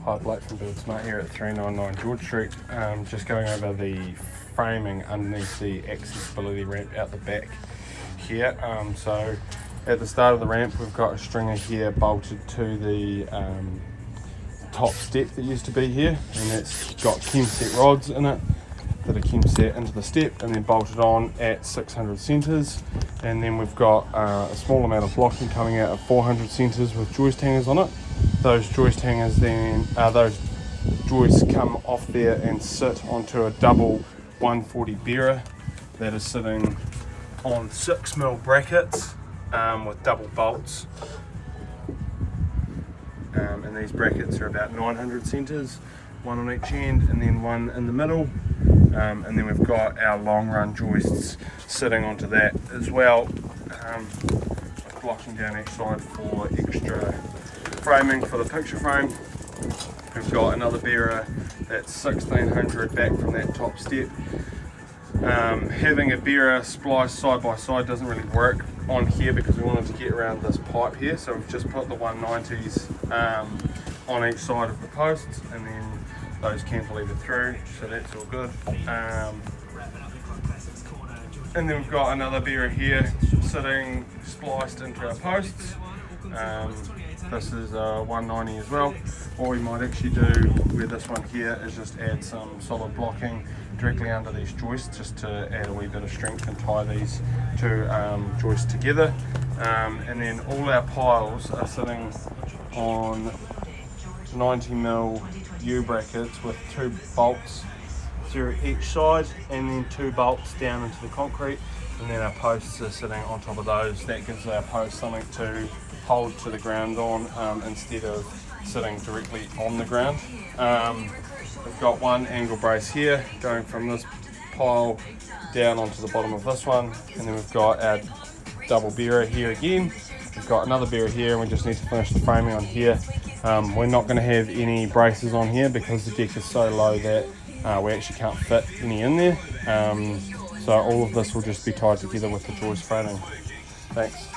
Hi, Blake from Build Smart here at 399 George Street. Just going over the framing underneath the accessibility ramp out the back here. So at the start of the ramp we've got a stringer here bolted to the top step that used to be here, and it's got Chemset rods in it that are Chemset into the step and then bolted on at 600 centres. And then we've got a small amount of blocking coming out at 400 centres with joist hangers on it. Those joist hangers then, those joists come off there and sit onto a double 140 bearer that is sitting on 6mm brackets with double bolts. And these brackets are about 900 centres, one on each end and then one in the middle. And then we've got our long run joists sitting onto that as well, blocking down each side for extra framing for the picture frame. We've got another bearer that's 1600 back from that top step. Having a bearer spliced side by side doesn't really work on here because we wanted to get around this pipe here, so we've just put the 190s on each side of the posts, and then those cantilever through, so that's all good. And then we've got another bearer here sitting spliced into our posts. This is a 190 as well. What we might actually do with this one here is just add some solid blocking directly under these joists, just to add a wee bit of strength and tie these two joists together. And then all our piles are sitting on 90mm U brackets with 2 bolts through each side and then 2 bolts down into the concrete, and then our posts are sitting on top of those. That gives our posts something to hold to the ground on instead of sitting directly on the ground. We've got one angle brace here going from this pile down onto the bottom of this one, and then we've got our double bearer here again. We've got another bearer here, and we just need to finish the framing on here. We're not going to have any braces on here because the deck is so low that we actually can't fit any in there. So all of this will just be tied together with the joist framing. Thanks.